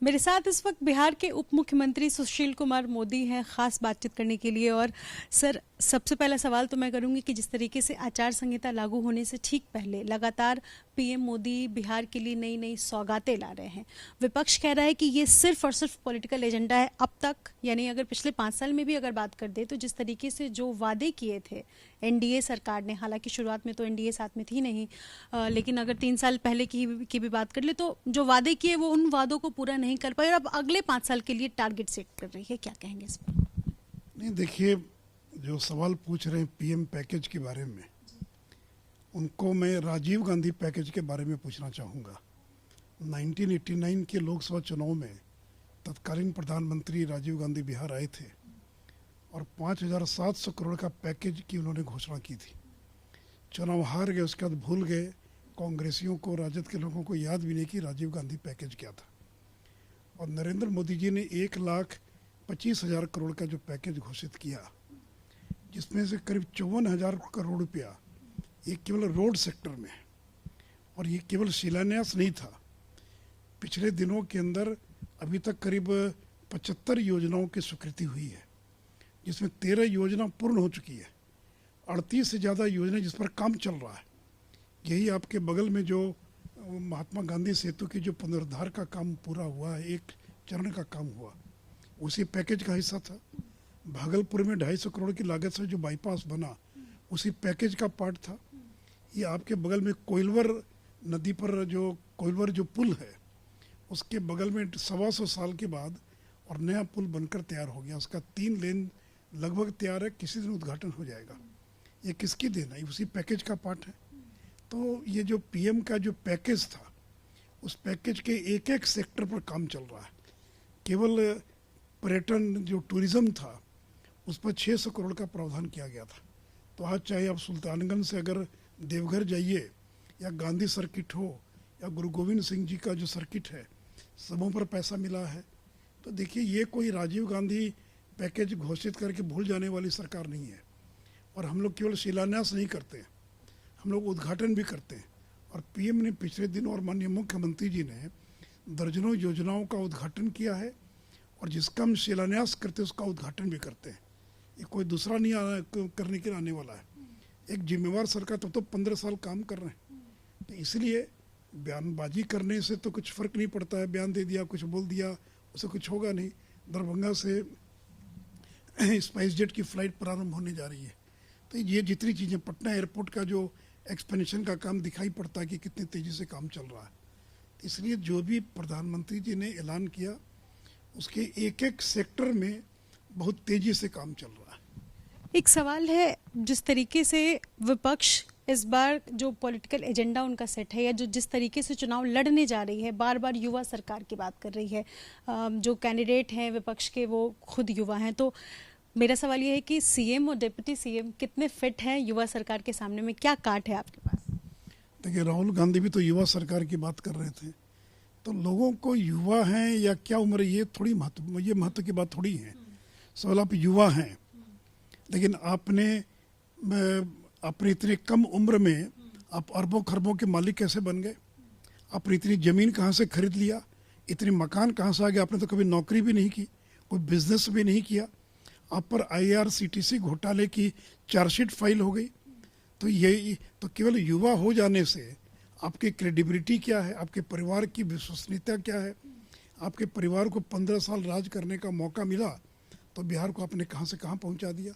मेरे साथ इस वक्त बिहार के उप मुख्यमंत्री सुशील कुमार मोदी हैं खास बातचीत करने के लिए। और सर, सबसे पहला सवाल तो मैं करूंगी कि जिस तरीके से आचार संहिता लागू होने से ठीक पहले लगातार पीएम मोदी बिहार के लिए नई नई सौगातें ला रहे हैं। विपक्ष कह रहा है कि ये सिर्फ और सिर्फ पॉलिटिकल एजेंडा है अब तक, यानी अगर पिछले 5 साल में भी अगर बात कर दे तो जिस तरीके से जो वादे किए थे एनडीए सरकार ने, हालांकि शुरुआत में तो एनडीए साथ में थी नहीं, लेकिन अगर 3 साल पहले की भी बात कर ले तो जो वादे किए वो उन वादों को पूरा नहीं कर पाए और अब अगले 5 साल के लिए टारगेट सेट कर रही है। क्या कहेंगे इस पर? नहीं, देखिए, जो सवाल पूछ रहे हैं पीएम पैकेज के बारे में, उनको मैं राजीव गांधी पैकेज के बारे में पूछना चाहूँगा। 1989 के लोकसभा चुनाव में तत्कालीन प्रधानमंत्री राजीव गांधी बिहार आए थे और 5,700 करोड़ का पैकेज की उन्होंने घोषणा की थी। चुनाव हार गए, उसके बाद भूल गए। कांग्रेसियों को, राजद के लोगों को याद भी नहीं कि राजीव गांधी पैकेज क्या था। और नरेंद्र मोदी जी ने 1,25,000 करोड़ का जो पैकेज घोषित किया, जिसमें से करीब 54,000 करोड़ रुपया ये केवल रोड सेक्टर में है। और ये केवल शिलान्यास नहीं था। पिछले दिनों के अंदर अभी तक करीब 75 योजनाओं की स्वीकृति हुई है, जिसमें 13 योजना पूर्ण हो चुकी है। 38 से ज़्यादा योजना जिस पर काम चल रहा है। यही आपके बगल में जो महात्मा गांधी सेतु की जो पुनरुद्धार का काम पूरा हुआ है, एक चरण का काम हुआ, उसी पैकेज का हिस्सा था। भागलपुर में 250 करोड़ की लागत से जो बाईपास बना, उसी पैकेज का पार्ट था। ये आपके बगल में कोइलवर नदी पर जो पुल है, उसके बगल में 125 साल के बाद और नया पुल बनकर तैयार हो गया। उसका 3 लेन लगभग तैयार है, किसी दिन उद्घाटन हो जाएगा। ये किसकी देन है? उसी पैकेज का पार्ट है। तो ये जो पीएम का जो पैकेज था, उस पैकेज के एक एक सेक्टर पर काम चल रहा है। केवल पर्यटन जो टूरिज्म था, उस पर 600 करोड़ का प्रावधान किया गया था। तो आज चाहे आप सुल्तानगंज से अगर देवघर जाइए, या गांधी सर्किट हो, या गुरु गोविंद सिंह जी का जो सर्किट है, सबों पर पैसा मिला है। तो देखिए, ये कोई राजीव गांधी पैकेज घोषित करके भूल जाने वाली सरकार नहीं है। और हम लोग केवल शिलान्यास नहीं करते, हम लोग उद्घाटन भी करते हैं। और पीएम ने पिछले दिन और माननीय मुख्यमंत्री जी ने दर्जनों योजनाओं का उद्घाटन किया है। और जिसका हम शिलान्यास करते हैं उसका उद्घाटन भी करते हैं। ये कोई दूसरा नहीं करने के लिए आने वाला है। एक जिम्मेवार सरकार तो 15 साल काम कर रहे हैं। तो इसलिए बयानबाजी करने से तो कुछ फ़र्क नहीं पड़ता है। बयान दे दिया, कुछ बोल दिया, उससे कुछ होगा नहीं। दरभंगा से स्पाइस जेट की फ़्लाइट प्रारंभ होने जा रही है। तो ये जितनी चीज़ें, पटना एयरपोर्ट का जो एक्सपेंशन का काम दिखाई पड़ता है कि कितनी तेज़ी से काम चल रहा है। तो इसलिए जो भी प्रधानमंत्री जी ने ऐलान किया, उसके एक एक सेक्टर में बहुत तेज़ी से काम चल रहा है। एक सवाल है, जिस तरीके से विपक्ष इस बार जो पॉलिटिकल एजेंडा उनका सेट है, या जो जिस तरीके से चुनाव लड़ने जा रही है, बार बार युवा सरकार की बात कर रही है। जो कैंडिडेट हैं विपक्ष के वो खुद युवा हैं। तो मेरा सवाल ये है कि सीएम और डिप्टी सीएम कितने फिट हैं युवा सरकार के सामने में? क्या काट है आपके पास? देखिए, राहुल गांधी भी तो युवा सरकार की बात कर रहे थे। तो लोगों को युवा हैं या क्या उम्र है, ये महत्व की बात थोड़ी है। सवाल, आप युवा हैं, लेकिन आपने अपनी इतनी कम उम्र में आप अरबों खरबों के मालिक कैसे बन गए? आपने इतनी ज़मीन कहाँ से खरीद लिया? इतने मकान कहाँ से आ गए? आपने तो कभी नौकरी भी नहीं की, कोई बिजनेस भी नहीं किया। आप पर IRCTC घोटाले की चार्जशीट फाइल हो गई। तो यही तो केवल युवा हो जाने से आपकी क्रेडिबिलिटी क्या है, आपके परिवार की विश्वसनीयता क्या है? आपके परिवार को 15 साल राज करने का मौका मिला, तो बिहार को आपने कहाँ से कहाँ पहुँचा दिया।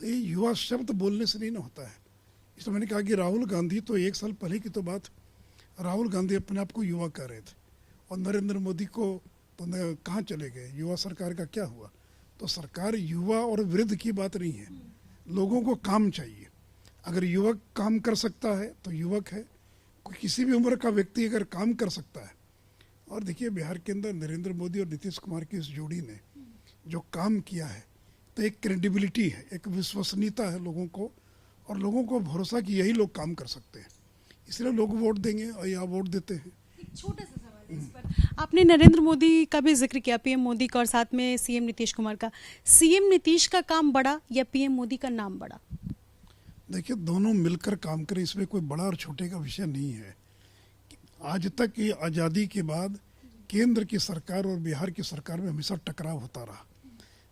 तो ये युवा शब्द बोलने से नहीं ना होता है। इसलिए मैंने कहा कि राहुल गांधी तो 1 साल पहले की तो बात, राहुल गांधी अपने आप को युवा कह रहे थे। और नरेंद्र मोदी को तो कहाँ चले गए? युवा सरकार का क्या हुआ? तो सरकार युवा और वृद्ध की बात नहीं है। लोगों को काम चाहिए। अगर युवक काम कर सकता है तो युवक है। कोई किसी भी उम्र का व्यक्ति अगर काम कर सकता है। और देखिए, बिहार के अंदर नरेंद्र मोदी और नीतीश कुमार की इस जोड़ी ने जो काम किया है, तो एक क्रेडिबिलिटी है, एक विश्वसनीयता है लोगों को। और लोगों को भरोसा कि यही लोग काम कर सकते हैं, इसलिए लोग वोट देंगे और या वोट देते हैं। एक छोटा सा सवाल है इस पर। आपने नरेंद्र मोदी का भी जिक्र किया, पीएम मोदी का, और साथ में सीएम नीतीश कुमार का। सीएम नीतीश का काम बड़ा या पीएम मोदी का नाम बड़ा? देखिए, दोनों मिलकर काम करें, इसमें कोई बड़ा और छोटे का विषय नहीं है। आज तक ये आज़ादी के बाद केंद्र की सरकार और बिहार की सरकार में हमेशा टकराव होता रहा।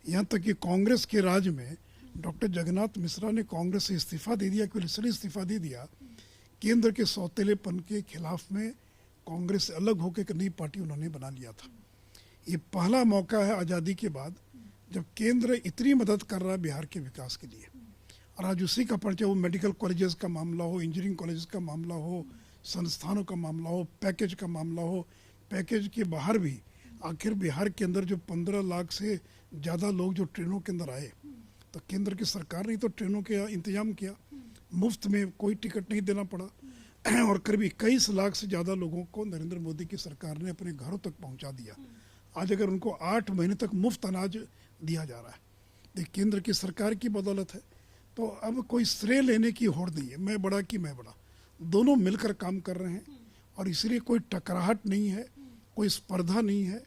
यहाँ तक कि कांग्रेस के राज में डॉक्टर जगन्नाथ मिश्रा ने कांग्रेस से इस्तीफा दे दिया, केवल इसलिए इस्तीफा दे दिया केंद्र के सौतेलेपन के खिलाफ में कांग्रेस से अलग होकर एक नई पार्टी उन्होंने बना लिया था। ये पहला मौका है आज़ादी के बाद जब केंद्र इतनी मदद कर रहा है बिहार के विकास के लिए, और आज उसी का परिचय, वो मेडिकल कॉलेजेस का मामला हो, इंजीनियरिंग कॉलेजेस का मामला हो, संस्थानों का मामला हो, पैकेज का मामला हो, पैकेज के बाहर भी आखिर बिहार के अंदर जो 15 लाख से ज़्यादा लोग जो ट्रेनों के अंदर आए, तो केंद्र की सरकार ने तो ट्रेनों का इंतजाम किया, मुफ्त में कोई टिकट नहीं देना पड़ा, और करीब 21 लाख से ज़्यादा लोगों को नरेंद्र मोदी की सरकार ने अपने घरों तक पहुंचा दिया। आज अगर उनको 8 महीने तक मुफ्त अनाज दिया जा रहा है, तो केंद्र की सरकार की बदौलत है। तो अब कोई श्रेय लेने की होड़ नहीं है, मैं बड़ा कि मैं बड़ा, दोनों मिलकर काम कर रहे हैं, और इसलिए कोई टकराहट नहीं है, कोई स्पर्धा नहीं है।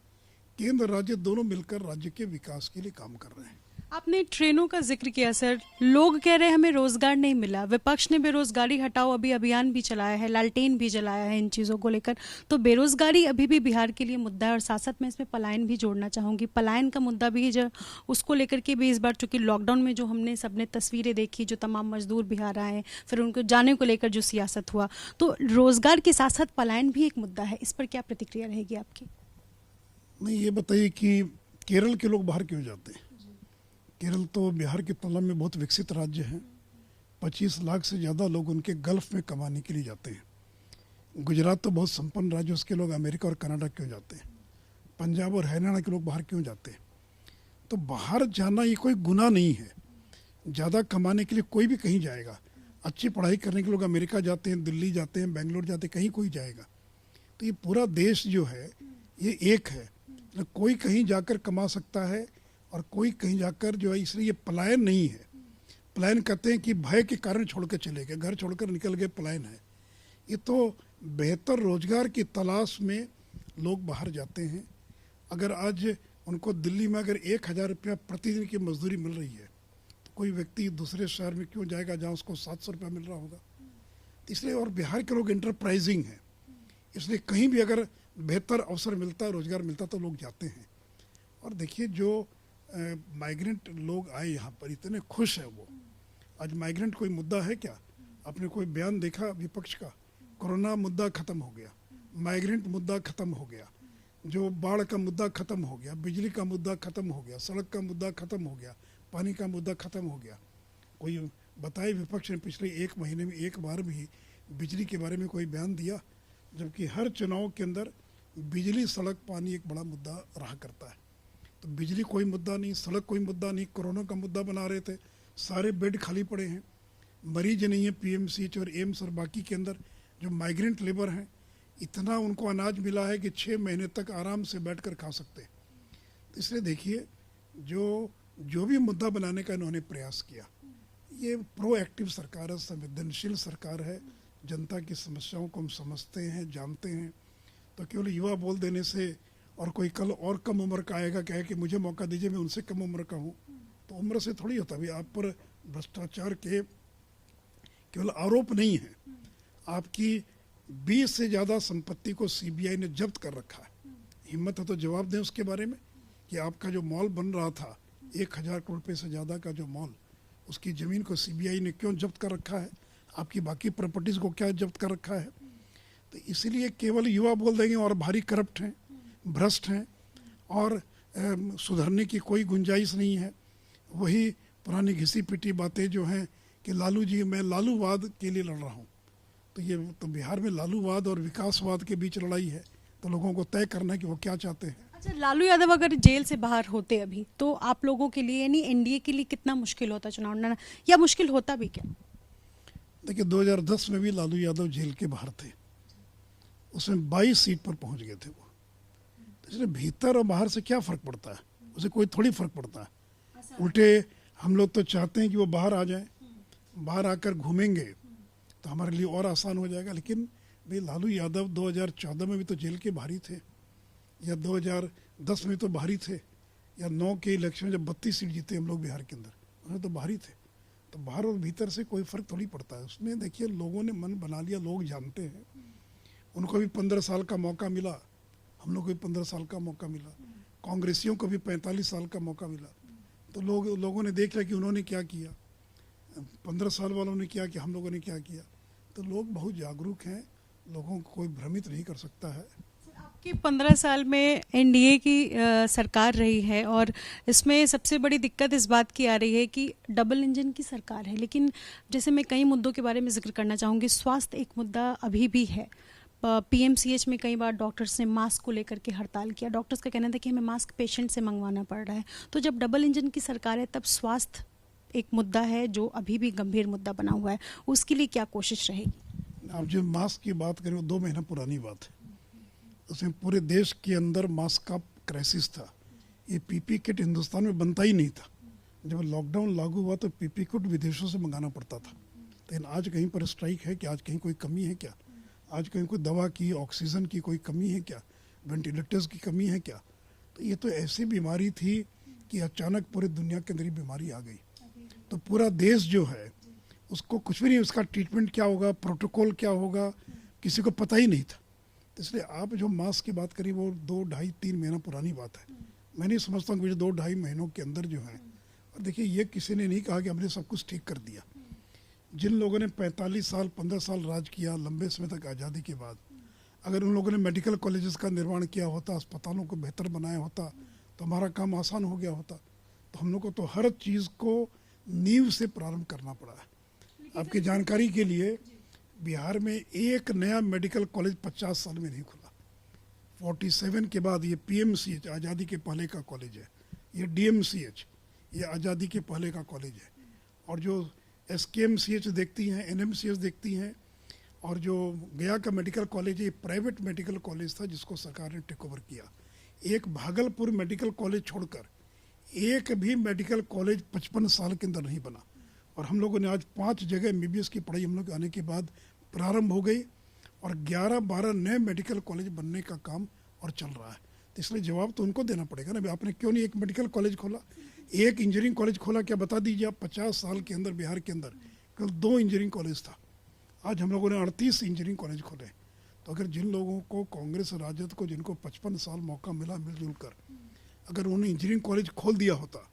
केंद्र राज्य दोनों मिलकर राज्य के विकास के लिए काम कर रहे हैं। आपने ट्रेनों का जिक्र किया सर, लोग कह रहे हैं हमें रोजगार नहीं मिला, विपक्ष ने बेरोजगारी हटाओ अभी अभियान भी चलाया है, लालटेन भी जलाया है इन चीज़ों को लेकर, तो बेरोजगारी अभी भी बिहार के लिए मुद्दा है। और साथ साथ मैं इसमें पलायन भी जोड़ना चाहूँगी, पलायन का मुद्दा भी जो उसको लेकर के भी इस बार चूंकि लॉकडाउन में जो हमने सबने तस्वीरें देखी, जो तमाम मजदूर बिहार आए, फिर उनको जाने को लेकर जो सियासत हुआ, तो रोजगार के साथ साथ पलायन भी एक मुद्दा है। इस पर क्या प्रतिक्रिया रहेगी आपकी? नहीं, ये बताइए कि केरल के लोग बाहर क्यों जाते हैं? केरल तो बिहार की तुलना में बहुत विकसित राज्य है। 25 लाख से ज़्यादा लोग उनके गल्फ में कमाने के लिए जाते हैं। गुजरात तो बहुत संपन्न राज्य, उसके लोग अमेरिका और कनाडा क्यों जाते हैं? पंजाब और हरियाणा के लोग बाहर क्यों जाते हैं? तो बाहर जाना ये कोई गुनाह नहीं है। ज़्यादा कमाने के लिए कोई भी कहीं जाएगा। अच्छी पढ़ाई करने के लोग अमेरिका जाते हैं, दिल्ली जाते हैं, बेंगलोर जाते हैं, कहीं कोई जाएगा। तो ये पूरा देश जो है ये एक है, तो कोई कहीं जाकर कमा सकता है और कोई कहीं जाकर जो है, इसलिए ये पलायन नहीं है। पलायन कहते हैं कि भय के कारण छोड़ कर चले गए, घर छोड़कर निकल गए, पलायन है। ये तो बेहतर रोजगार की तलाश में लोग बाहर जाते हैं। अगर आज उनको दिल्ली में अगर 1000 रुपया प्रतिदिन की मजदूरी मिल रही है, तो कोई व्यक्ति दूसरे शहर में क्यों जाएगा जहाँ उसको 700 रुपया मिल रहा होगा? इसलिए, और बिहार के लोग इंटरप्राइजिंग हैं, इसलिए कहीं भी अगर बेहतर अवसर मिलता है, रोजगार मिलता, तो लोग जाते हैं। और देखिए, जो माइग्रेंट लोग आए यहाँ पर, इतने खुश है वो। आज माइग्रेंट कोई मुद्दा है क्या? आपने कोई बयान देखा विपक्ष का? कोरोना मुद्दा खत्म हो गया, माइग्रेंट मुद्दा खत्म हो गया, जो बाढ़ का मुद्दा खत्म हो गया, बिजली का मुद्दा खत्म हो गया, सड़क का मुद्दा खत्म हो गया, पानी का मुद्दा खत्म हो गया। कोई बताए विपक्ष ने पिछले 1 महीने में एक बार भी बिजली के बारे में कोई बयान दिया? जबकि हर चुनाव के अंदर बिजली, सड़क, पानी एक बड़ा मुद्दा रहा करता है। तो बिजली कोई मुद्दा नहीं, सड़क कोई मुद्दा नहीं, कोरोना का मुद्दा बना रहे थे, सारे बेड खाली पड़े हैं, मरीज नहीं है पीएमसीएच और एम्स और बाकी के अंदर। जो माइग्रेंट लेबर हैं, इतना उनको अनाज मिला है कि 6 महीने तक आराम से बैठकर खा सकते हैं। तो इसलिए देखिए, जो भी मुद्दा बनाने का इन्होंने प्रयास किया, ये प्रोएक्टिव सरकार है, संवेदनशील सरकार है, जनता की समस्याओं को हम समझते हैं, जानते हैं। तो केवल युवा बोल देने से, और कोई कल और कम उम्र का आएगा कहे कि मुझे मौका दीजिए, मैं उनसे कम उम्र का हूँ, तो उम्र से थोड़ी होता है। आप पर भ्रष्टाचार के केवल आरोप नहीं है, आपकी 20 से ज़्यादा संपत्ति को सीबीआई ने जब्त कर रखा है। हिम्मत है तो जवाब दें उसके बारे में कि आपका जो मॉल बन रहा था, 1000 करोड़ रुपये से ज़्यादा का जो मॉल, उसकी ज़मीन को सीबीआई ने क्यों जब्त कर रखा है? आपकी बाकी प्रॉपर्टीज़ को क्या जब्त कर रखा है? तो इसलिए केवल युवा बोल देंगे और भारी करप्ट हैं, भ्रष्ट हैं, और सुधरने की कोई गुंजाइश नहीं है। वही पुरानी घिसी पिटी बातें जो हैं कि लालू जी, मैं लालूवाद के लिए लड़ रहा हूँ। तो ये तो बिहार में लालूवाद और विकासवाद के बीच लड़ाई है, तो लोगों को तय करना है कि वो क्या चाहते हैं। अच्छा, लालू यादव अगर जेल से बाहर होते अभी, तो आप लोगों के लिए यानी एनडीए के लिए कितना मुश्किल होता चुनाव लड़ना, या मुश्किल होता भी क्या? देखिए, 2010 में भी लालू यादव जेल के बाहर थे, उसमें 22 सीट पर पहुंच गए थे वो। तो इसलिए भीतर और बाहर से क्या फ़र्क पड़ता है? उसे कोई थोड़ी फ़र्क पड़ता है। उल्टे हम लोग तो चाहते हैं कि वो बाहर आ जाए, बाहर आकर घूमेंगे तो हमारे लिए और आसान हो जाएगा। लेकिन भाई, लालू यादव 2014 में भी तो जेल के बाहर ही थे, या 2010 में तो बाहर ही थे, या 9 के इलेक्शन में जब 32 सीट जीते हम लोग बिहार के अंदर, उसमें तो बाहर ही थे। तो बाहर और भीतर से कोई फ़र्क थोड़ी पड़ता है उसमें। देखिए, लोगों ने मन बना लिया, लोग जानते हैं। उनको भी 15 साल का मौका मिला, हम लोग को भी 15 साल का मौका मिला, कांग्रेसियों को भी 45 साल का मौका मिला। तो लोगों ने देख लिया कि उन्होंने क्या किया, 15 साल वालों ने क्या किया, हम लोगों ने क्या किया। तो लोग बहुत जागरूक हैं, लोगों को कोई भ्रमित नहीं कर सकता है। आपकी 15 साल में एनडीए की सरकार रही है और इसमें सबसे बड़ी दिक्कत इस बात की आ रही है कि डबल इंजन की सरकार है। लेकिन जैसे मैं कई मुद्दों के बारे में जिक्र करना चाहूँगी, स्वास्थ्य एक मुद्दा अभी भी है। पीएमसीएच में कई बार डॉक्टर्स ने मास्क को लेकर के हड़ताल किया। डॉक्टर्स का कहना था कि हमें मास्क पेशेंट से मंगवाना पड़ रहा है। तो जब डबल इंजन की सरकार है तब स्वास्थ्य एक मुद्दा है जो अभी भी गंभीर मुद्दा बना हुआ है, उसके लिए क्या कोशिश रहेगी? आप जो मास्क की बात करें वो 2 महीना पुरानी बात है। उसमें पूरे देश के अंदर मास्क का क्राइसिस था। ये पीपी किट हिंदुस्तान में बनता ही नहीं था। जब लॉकडाउन लागू हुआ तो पीपी किट विदेशों से मंगाना पड़ता था। लेकिन आज कहीं पर स्ट्राइक है क्या? आज कहीं कोई कमी है क्या? आज कहीं कोई दवा की, ऑक्सीजन की कोई कमी है क्या? वेंटिलेटर्स की कमी है क्या? तो ये तो ऐसी बीमारी थी कि अचानक पूरे दुनिया के अंदर ये बीमारी आ गई। तो पूरा देश जो है उसको कुछ भी नहीं, उसका ट्रीटमेंट क्या होगा, प्रोटोकॉल क्या होगा, किसी को पता ही नहीं था। तो इसलिए आप जो मास्क की बात करी वो 2, 2.5, 3 महीना पुरानी बात है। मैं नहीं समझता हूँ कि 2, 2.5 महीनों के अंदर जो है, और देखिए ये किसी ने नहीं कहा कि हमने सब कुछ ठीक कर दिया। जिन लोगों ने 45 साल 15 साल राज किया लंबे समय तक आज़ादी के बाद, अगर उन लोगों ने मेडिकल कॉलेजेस का निर्माण किया होता, अस्पतालों को बेहतर बनाया होता तो हमारा काम आसान हो गया होता। तो हम लोग को तो हर चीज़ को नींव से प्रारंभ करना पड़ा है। आपकी जानकारी के लिए बिहार में एक नया मेडिकल कॉलेज 50 साल में नहीं खुला। 47 के बाद ये पीएमसीएच आज़ादी के पहले का कॉलेज है, ये डीएमसीएच ये आज़ादी के पहले का कॉलेज है। और जो एसकेएमसीएच देखती हैं, एनएमसीएच देखती हैं, और जो गया का मेडिकल कॉलेज है ये प्राइवेट मेडिकल कॉलेज था जिसको सरकार ने टेक ओवर किया। एक भागलपुर मेडिकल कॉलेज छोड़कर एक भी मेडिकल कॉलेज 55 साल के अंदर नहीं बना। और हम लोगों ने आज 5 जगह एमबीबीएस की पढ़ाई हम लोग आने के बाद प्रारंभ हो गई और 11-12 नए मेडिकल कॉलेज बनने का काम और चल रहा है। तो इसलिए जवाब तो उनको देना पड़ेगा ना, आपने क्यों नहीं एक मेडिकल कॉलेज खोला, एक इंजीनियरिंग कॉलेज खोला? क्या बता दीजिए आप, 50 साल के अंदर बिहार के अंदर केवल 2 इंजीनियरिंग कॉलेज था। आज हम लोगों ने 38 इंजीनियरिंग कॉलेज खोले। तो अगर जिन लोगों को कांग्रेस राजद को जिनको 55 साल मौका मिला मिलजुल कर, अगर उन्होंने इंजीनियरिंग कॉलेज खोल दिया होता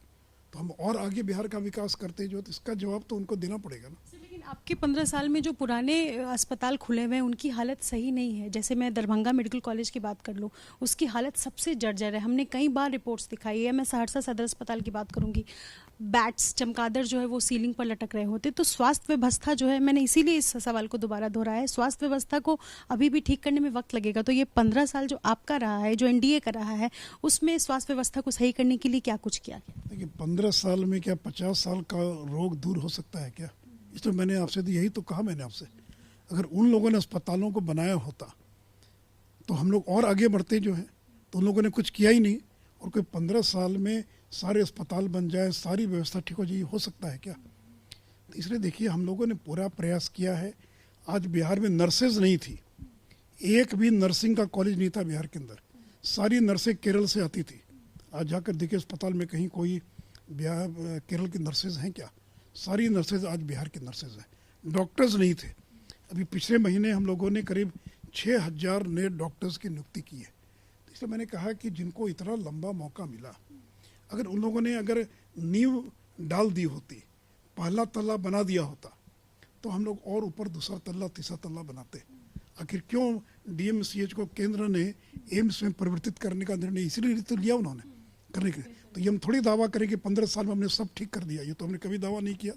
तो हम और आगे बिहार का विकास करते जो, तो इसका जवाब तो उनको देना पड़ेगा ना। लेकिन आपके 15 साल में जो पुराने अस्पताल खुले हुए हैं उनकी हालत सही नहीं है। जैसे मैं दरभंगा मेडिकल कॉलेज की बात कर लूँ, उसकी हालत सबसे जर्जर है। हमने कई बार रिपोर्ट्स दिखाई है। मैं सहरसा सदर अस्पताल की बात करूँगी, बैट्स, चमगादड़ जो है वो सीलिंग पर लटक रहे होते। तो स्वास्थ्य व्यवस्था जो है, मैंने इसीलिए इस सवाल को दोबारा दोहराया है, स्वास्थ्य व्यवस्था को अभी भी ठीक करने में वक्त लगेगा। तो ये 15 साल जो आपका रहा है, जो एनडीए का रहा है, उसमें स्वास्थ्य व्यवस्था को सही करने के लिए क्या कुछ किया गया? देखिए 15 साल में क्या 50 साल का रोग दूर हो सकता है क्या? इस तो मैंने आपसे तो यही तो कहा मैंने आपसे, अगर उन लोगों ने अस्पतालों को बनाया होता तो हम लोग और आगे बढ़ते जो हैं। तो उन लोगों ने कुछ किया ही नहीं, और कोई 15 साल में सारे अस्पताल बन जाए, सारी व्यवस्था ठीक हो जाए, हो सकता है क्या? तो इसलिए देखिए हम लोगों ने पूरा प्रयास किया है। आज बिहार में नर्सेज नहीं थी, एक भी नर्सिंग का कॉलेज नहीं था बिहार के अंदर, सारी नर्सें केरल से आती थी। आज जाकर देखिए अस्पताल में कहीं कोई बिहार केरल की नर्सेज हैं क्या? सारी नर्सेज आज बिहार की नर्सेज हैं। डॉक्टर्स नहीं थे। अभी पिछले महीने हम लोगों ने करीब 6000 नए डॉक्टर्स की नियुक्ति की है। तो इसलिए मैंने कहा कि जिनको इतना लंबा मौका मिला, अगर उन लोगों ने अगर नींव डाल दी होती, पहला तल्ला बना दिया होता, तो हम लोग और ऊपर दूसरा तल्ला तीसरा तल्ला बनाते। आखिर क्यों डीएमसीएच को केंद्र ने एम्स में परिवर्तित करने का निर्णय इसीलिए तो लिया उन्होंने करने के लिए। तो ये हम थोड़ी दावा करें कि 15 साल में हमने सब ठीक कर दिया, ये तो हमने कभी दावा नहीं किया।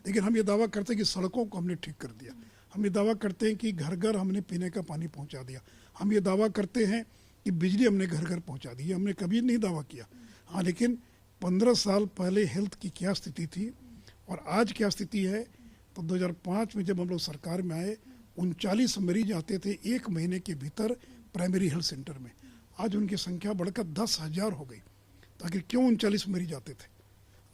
लेकिन हम ये दावा करते हैं कि सड़कों को हमने ठीक कर दिया, हम ये दावा करते हैं कि घर घर हमने पीने का पानी पहुंचा दिया, हम ये दावा करते हैं कि बिजली हमने घर घर पहुंचा दी। ये हमने कभी नहीं दावा किया। हाँ, लेकिन 15 साल पहले हेल्थ की क्या स्थिति थी और आज क्या स्थिति है, तो 2005 में जब हम लोग सरकार में आए 39 मरीज आते थे एक महीने के भीतर प्राइमरी हेल्थ सेंटर में। आज उनकी संख्या बढ़कर 10,000 हो गई। तो आखिर क्यों 39 मरीज आते थे?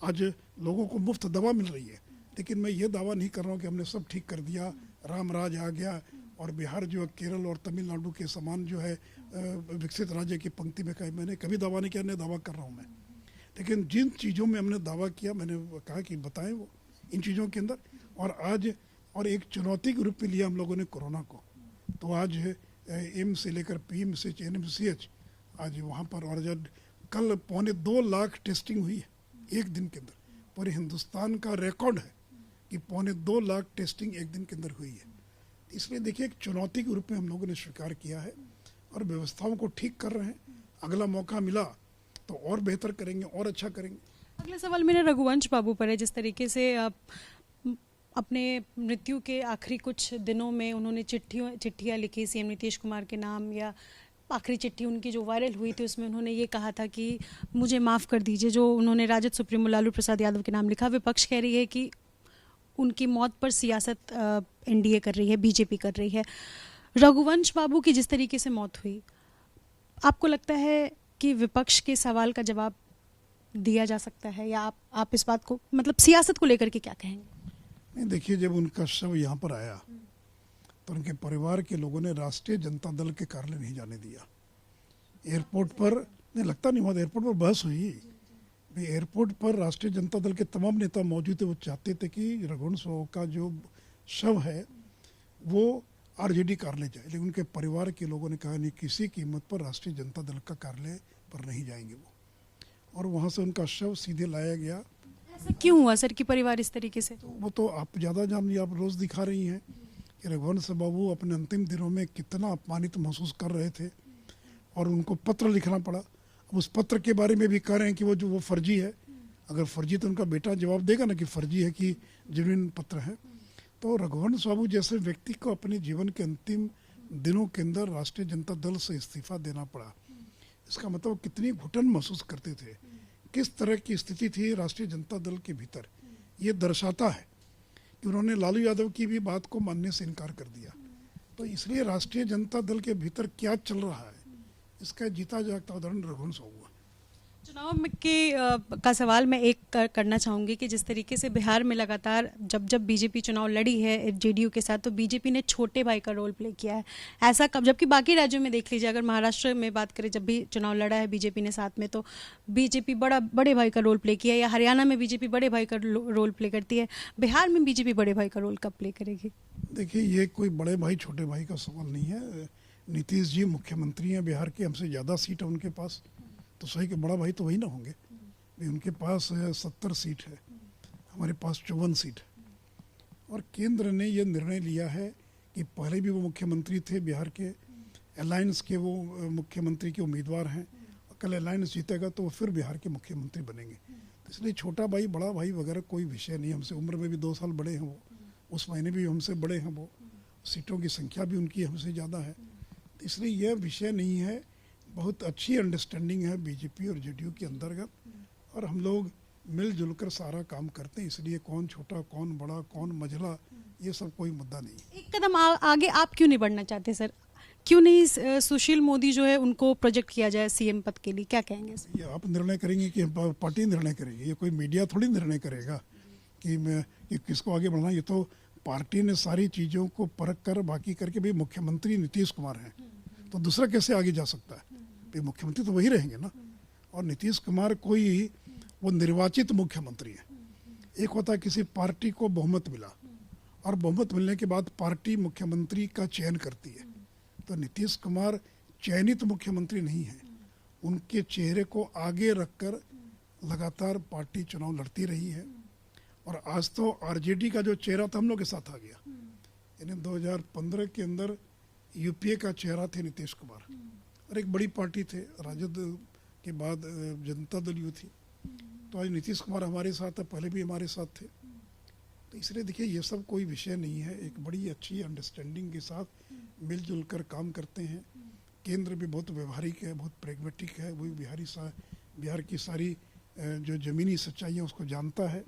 आज लोगों को मुफ्त दवा मिल रही है। लेकिन मैं ये दावा नहीं कर रहा हूँ कि हमने सब ठीक कर दिया, राम राज आ गया और बिहार जो है केरल और तमिलनाडु के समान जो है विकसित राज्य की पंक्ति में कहा। मैंने कभी दावा नहीं किया, नहीं दावा कर रहा हूँ मैं। लेकिन जिन चीज़ों में हमने दावा किया, मैंने कहा कि बताएं वो इन चीज़ों के अंदर। और आज और एक चुनौती के रूप में लिया हम लोगों ने कोरोना को। तो आज एम्स से लेकर पीएमसीएच, एनएमसीएच आज वहाँ पर, और जब कल 2.25 लाख टेस्टिंग हुई है एक दिन के अंदर। पूरे हिंदुस्तान का रिकॉर्ड है कि 2.25 लाख टेस्टिंग एक दिन के अंदर हुई है। इसलिए देखिए, एक चुनौती के रूप में हम लोगों ने स्वीकार किया है और व्यवस्थाओं को ठीक कर रहे हैं। अगला मौका मिला तो और बेहतर करेंगे और अच्छा करेंगे। अगला सवाल मेरा रघुवंश बाबू पर है। जिस तरीके से अपने मृत्यु के आखिरी कुछ दिनों में उन्होंने चिट्ठियाँ लिखी सीएम नीतीश कुमार के नाम, या आखिरी चिट्ठी उनकी जो वायरल हुई थी उसमें उन्होंने ये कहा था कि मुझे माफ़ कर दीजिए, जो उन्होंने राजद सुप्रीमो लालू प्रसाद यादव के नाम लिखा। विपक्ष कह रही है कि उनकी मौत पर सियासत एनडीए कर रही है, बीजेपी कर रही है। रघुवंश बाबू की जिस तरीके से मौत हुई, आपको लगता है कि विपक्ष के सवाल का जवाब दिया जा सकता है, या आप इस बात को, मतलब सियासत को लेकर के क्या कहेंगे? नहीं, देखिए, जब उनका शव यहाँ पर आया तो उनके परिवार के लोगों ने राष्ट्रीय जनता दल के कार्यालय नहीं जाने दिया। एयरपोर्ट पर, नहीं लगता नहीं हुआ, एयरपोर्ट पर बहस हुई। एयरपोर्ट पर राष्ट्रीय जनता दल के तमाम नेता मौजूद थे। वो चाहते थे कि रघुवंश बाबू का जो शव है वो आरजेडी कार्यालय जाए, लेकिन उनके परिवार के लोगों ने कहा नहीं, किसी कीमत पर राष्ट्रीय जनता दल का कार्यालय पर नहीं जाएंगे वो। और वहाँ से उनका शव सीधे लाया गया। ऐसा क्यों हुआ सर कि परिवार इस तरीके से? तो वो तो आप ज़्यादा जानिए, आप रोज़ दिखा रही हैं कि रघुवंश बाबू अपने अंतिम दिनों में कितना अपमानित महसूस कर रहे थे और उनको पत्र लिखना पड़ा। अब उस पत्र के बारे में भी कह रहे हैं कि वो फर्जी है। अगर फर्जी तो उनका बेटा जवाब देगा ना कि फर्जी है कि जेन्युइन पत्र है। तो रघुवंश बाबू जैसे व्यक्ति को अपने जीवन के अंतिम दिनों के अंदर राष्ट्रीय जनता दल से इस्तीफा देना पड़ा, इसका मतलब कितनी घुटन महसूस करते थे, किस तरह की स्थिति थी राष्ट्रीय जनता दल के भीतर। ये दर्शाता है कि उन्होंने लालू यादव की भी बात को मानने से इनकार कर दिया। तो इसलिए राष्ट्रीय जनता दल के भीतर क्या चल रहा है, इसका जीता जागता उदाहरण रघुवंश बाबू है। चुनाव का सवाल मैं एक करना चाहूँगी कि जिस तरीके से बिहार में लगातार जब बीजेपी चुनाव लड़ी है जेडीयू के साथ, तो बीजेपी ने छोटे भाई का रोल प्ले किया है। ऐसा कब, जबकि बाकी राज्यों में देख लीजिए, अगर महाराष्ट्र में बात करें, जब भी चुनाव लड़ा है बीजेपी ने साथ में, तो बीजेपी बड़े भाई का रोल प्ले किया है। या हरियाणा में बीजेपी बड़े भाई का रोल प्ले करती है, बिहार में बीजेपी बड़े भाई का रोल कब प्ले करेगी? देखिए, ये कोई बड़े भाई छोटे भाई का सवाल नहीं है। नीतीश जी मुख्यमंत्री हैं बिहार के, हमसे ज़्यादा सीट है उनके पास, तो सही कि बड़ा भाई तो वही ना होंगे। उनके पास 70 सीट है, हमारे पास 54 सीट है। और केंद्र ने ये निर्णय लिया है कि पहले भी वो मुख्यमंत्री थे बिहार के, अलायंस के वो मुख्यमंत्री के उम्मीदवार हैं, और कल अलायंस जीतेगा तो वो फिर बिहार के मुख्यमंत्री बनेंगे। तो इसलिए छोटा भाई बड़ा भाई वगैरह कोई विषय नहीं। हमसे उम्र में भी 2 साल बड़े हैं वो, उस महीने भी हमसे बड़े हैं वो, सीटों की संख्या भी उनकी हमसे ज़्यादा है। तो इसलिए यह विषय नहीं है। बहुत अच्छी अंडरस्टैंडिंग है बीजेपी और जेडीयू के अंतर्गत, और हम लोग मिलजुल कर सारा काम करते हैं। इसलिए कौन छोटा कौन बड़ा कौन मझला, ये सब कोई मुद्दा नहीं। एक कदम आगे आप क्यों नहीं बढ़ना चाहते सर? क्यों नहीं सुशील मोदी जो है उनको प्रोजेक्ट किया जाए सीएम पद के लिए? क्या कहेंगे? ये आप निर्णय करेंगे कि पार्टी निर्णय करेगी? ये कोई मीडिया थोड़ी निर्णय करेगा कि किसको आगे बढ़ना। ये तो पार्टी ने सारी चीज़ों को परख कर बाकी करके, भाई मुख्यमंत्री नीतीश कुमार हैं तो दूसरा कैसे आगे जा सकता है? भाई मुख्यमंत्री तो वही रहेंगे ना। और नीतीश कुमार कोई वो निर्वाचित मुख्यमंत्री है। एक होता है किसी पार्टी को बहुमत मिला, और बहुमत मिलने के बाद पार्टी मुख्यमंत्री का चयन करती है। तो नीतीश कुमार चयनित मुख्यमंत्री नहीं है। उनके चेहरे को आगे रखकर लगातार पार्टी चुनाव लड़ती रही है। और आज तो आरजेडी का जो चेहरा था हम लोग के साथ आ गया। यानी 2015 के अंदर यूपीए का चेहरा थे नीतीश कुमार, और एक बड़ी पार्टी थे, राजद के बाद जनता दल यू थी। तो आज नीतीश कुमार हमारे साथ है, पहले भी हमारे साथ थे। तो इसलिए देखिए, ये सब कोई विषय नहीं है। एक बड़ी अच्छी अंडरस्टैंडिंग के साथ मिलजुल कर काम करते हैं। केंद्र भी बहुत व्यवहारिक है, बहुत प्रेगमेटिक है। वही बिहार की सारी जो ज़मीनी सच्चाई है उसको जानता है।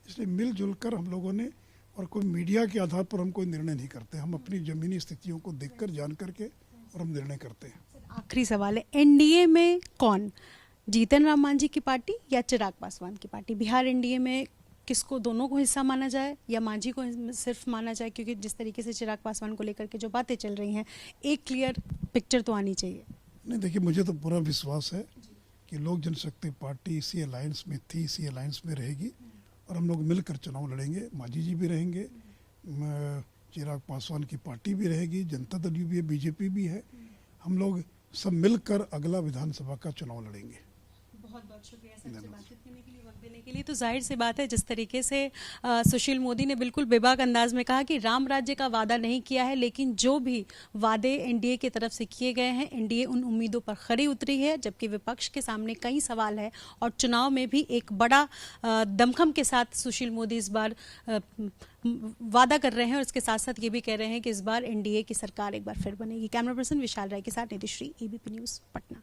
इसलिए मिलजुल कर हम लोगों ने, और कोई मीडिया के आधार पर हम कोई निर्णय नहीं करते। हम अपनी ज़मीनी स्थितियों को देखकर जान करके और हम निर्णय करते हैं। आखिरी सवाल है, एनडीए में कौन, जीतन राम मांझी की पार्टी या चिराग पासवान की पार्टी? बिहार एनडीए में किसको, दोनों को हिस्सा माना जाए या मांझी को सिर्फ माना जाए? क्योंकि जिस तरीके से चिराग पासवान को लेकर के जो बातें चल रही हैं, एक क्लियर पिक्चर तो आनी चाहिए। नहीं, देखिए, मुझे तो पूरा विश्वास है कि लोक जनशक्ति पार्टी इसी अलायंस में थी, इसी अलायंस में रहेगी, और हम लोग मिलकर चुनाव लड़ेंगे। मांझी जी भी रहेंगे, चिराग पासवान की पार्टी भी रहेगी, जनता दल भी है, बीजेपी भी है। हम लोग सब मिलकर अगला विधानसभा का चुनाव लड़ेंगे। बहुत बहुत शुक्रिया सर से बातचीत करने के लिए, वक्त देने के लिए। तो जाहिर सी बात है, जिस तरीके से सुशील मोदी ने बिल्कुल बेबाक अंदाज में कहा कि राम राज्य का वादा नहीं किया है, लेकिन जो भी वादे एनडीए की तरफ से किए गए हैं, एनडीए उन उम्मीदों पर खरी उतरी है, जबकि विपक्ष के सामने कई सवाल है। और चुनाव में भी एक बड़ा दमखम के साथ सुशील मोदी इस बार वादा कर रहे हैं और इसके साथ साथ ये भी कह रहे हैं कि इस बार एनडीए की सरकार एक बार फिर बनेगी। कैमरा पर्सन विशाल राय के साथ निधिश्री, एबीपी न्यूज़, पटना।